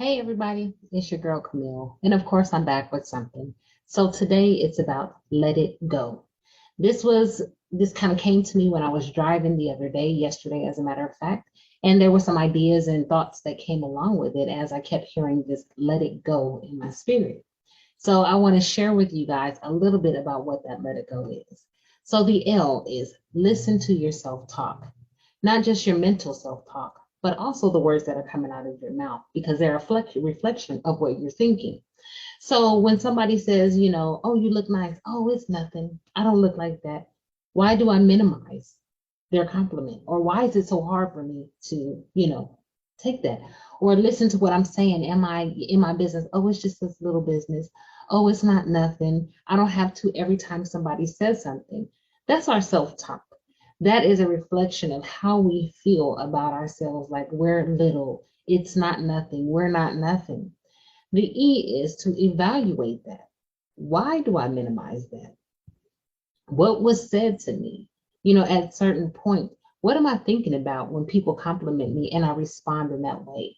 Hey everybody, it's your girl Camille, and of course I'm back with something. So today it's about let it go. This kind of came to me when I was driving the other day, yesterday as a matter of fact, and there were some ideas and thoughts that came along with it as I kept hearing this let it go in my spirit. So I want to share with you guys a little bit about what that let it go is. So the L is listen to your self-talk, not just your mental self-talk, but also the words that are coming out of your mouth because they're a reflection of what you're thinking. So when somebody says, oh, you look nice, oh, it's nothing. I don't look like that. Why do I minimize their compliment? Or why is it so hard for me to, take that? Or listen to what I'm saying. Am I in my business? Oh, it's just this little business. Oh, it's not nothing. I don't have to every time somebody says something. That's our self-talk. That is a reflection of how we feel about ourselves, like we're little, it's not nothing, we're not nothing. The E is to evaluate that. Why do I minimize that? What was said to me? At a certain point, what am I thinking about when people compliment me and I respond in that way?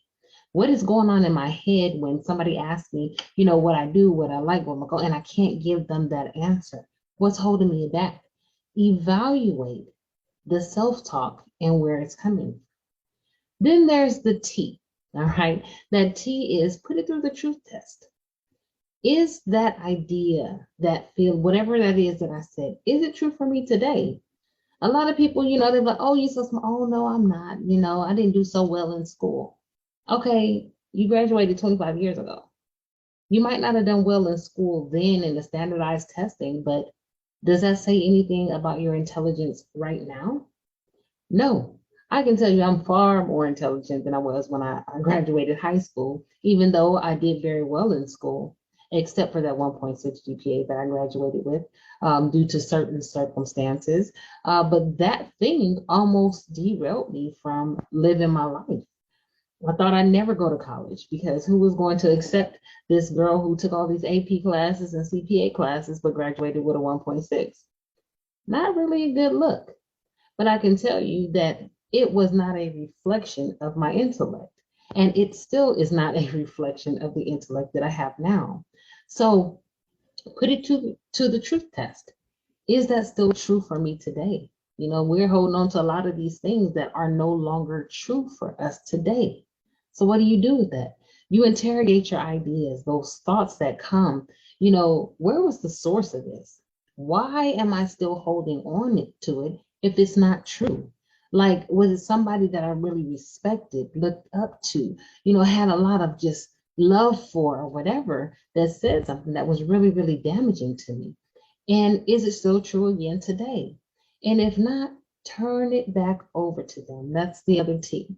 What is going on in my head when somebody asks me, what I do, what I like, what I'm going, and I can't give them that answer? What's holding me back? Evaluate the self-talk and where it's coming. Then there's the T, all right? That T is put it through the truth test. Is that idea, that feel, whatever that is that I said, is it true for me today? A lot of people, they're like, oh, you're so smart. Oh, no, I'm not. I didn't do so well in school. Okay, you graduated 25 years ago. You might not have done well in school then in the standardized testing, but does that say anything about your intelligence right now? No, I can tell you I'm far more intelligent than I was when I graduated high school, even though I did very well in school, except for that 1.6 GPA that I graduated with due to certain circumstances. But that thing almost derailed me from living my life. I thought I'd never go to college because who was going to accept this girl who took all these AP classes and CPA classes but graduated with a 1.6? Not really a good look. But I can tell you that it was not a reflection of my intellect. And it still is not a reflection of the intellect that I have now. So put it to the truth test. Is that still true for me today? We're holding on to a lot of these things that are no longer true for us today. So what do you do with that? You interrogate your ideas, those thoughts that come, where was the source of this? Why am I still holding on to it if it's not true? Like, was it somebody that I really respected, looked up to, had a lot of just love for or whatever that said something that was really, really damaging to me? And is it still true again today? And if not, turn it back over to them. That's the other T.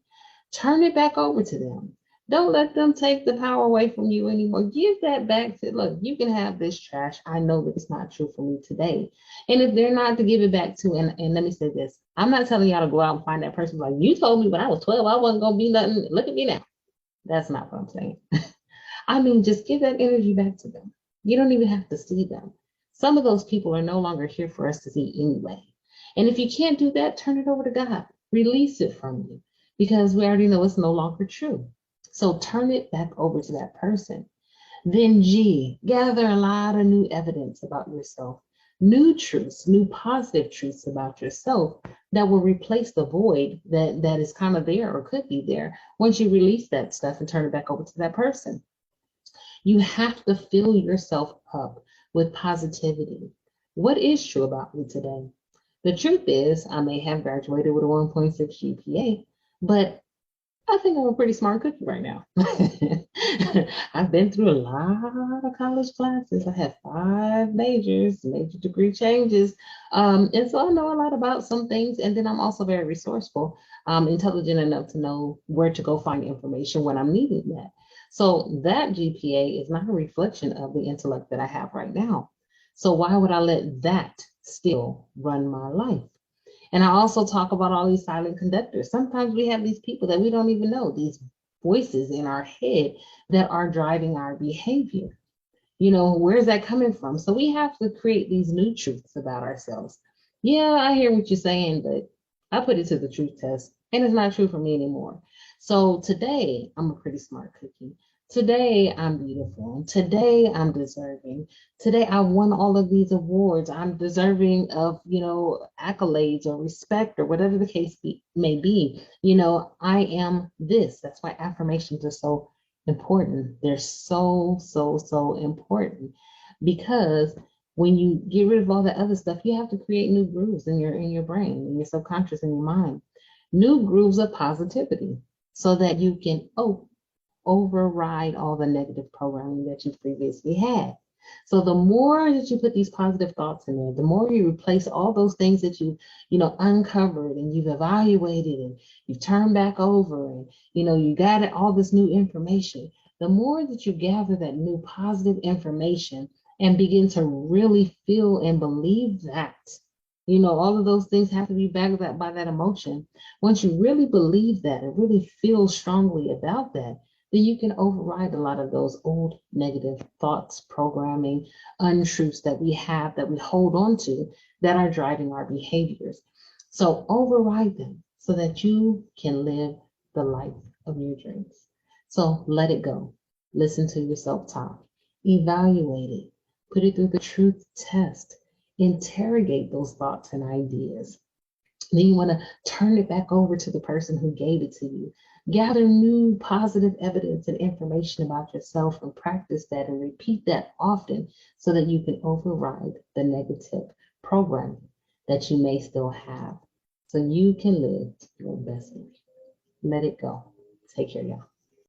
Turn it back over to them. Don't let them take the power away from you anymore. Give that back to, look, you can have this trash. I know that it's not true for me today. And if they're not to give it back to, and let me say this, I'm not telling y'all to go out and find that person like, you told me when I was 12, I wasn't going to be nothing. Look at me now. That's not what I'm saying. I mean, just give that energy back to them. You don't even have to see them. Some of those people are no longer here for us to see anyway. And if you can't do that, turn it over to God. Release it from you because we already know it's no longer true. So turn it back over to that person. Then G, gather a lot of new evidence about yourself, new truths, new positive truths about yourself that will replace the void that is kind of there or could be there once you release that stuff and turn it back over to that person. You have to fill yourself up with positivity. What is true about me today? The truth is, I may have graduated with a 1.6 GPA, but I think I'm a pretty smart cookie right now. I've been through a lot of college classes. I have 5 majors, major degree changes. And so I know a lot about some things. And then I'm also very resourceful, intelligent enough to know where to go find information when I'm needing that. So that GPA is not a reflection of the intellect that I have right now. So why would I let that still run my life? And I also talk about all these silent conductors. Sometimes we have these people that we don't even know, these voices in our head that are driving our behavior. Where's that coming from? So we have to create these new truths about ourselves. Yeah, I hear what you're saying, but I put it to the truth test and it's not true for me anymore. So today, I'm a pretty smart cookie. Today, I'm beautiful. Today, I'm deserving. Today, I won all of these awards. I'm deserving of, accolades or respect or whatever the case may be. I am this. That's why affirmations are so important. They're so, so, so important because when you get rid of all the other stuff, you have to create new grooves in your brain, in your subconscious, in your mind. New grooves of positivity so that you can override all the negative programming that you previously had. So the more that you put these positive thoughts in there, the more you replace all those things that uncovered and you've evaluated and you've turned back over and you got all this new information, the more that you gather that new positive information and begin to really feel and believe that. All of those things have to be backed up by that emotion. Once you really believe that and really feel strongly about that, then you can override a lot of those old negative thoughts, programming, untruths that we have, that we hold on to, that are driving our behaviors. So override them so that you can live the life of your dreams. So let it go. Listen to your self-talk. Evaluate it. Put it through the truth test. Interrogate those thoughts and ideas. Then you want to turn it back over to the person who gave it to you. Gather new positive evidence and information about yourself and practice that and repeat that often so that you can override the negative programming that you may still have so you can live your best life. Let it go. Take care, y'all.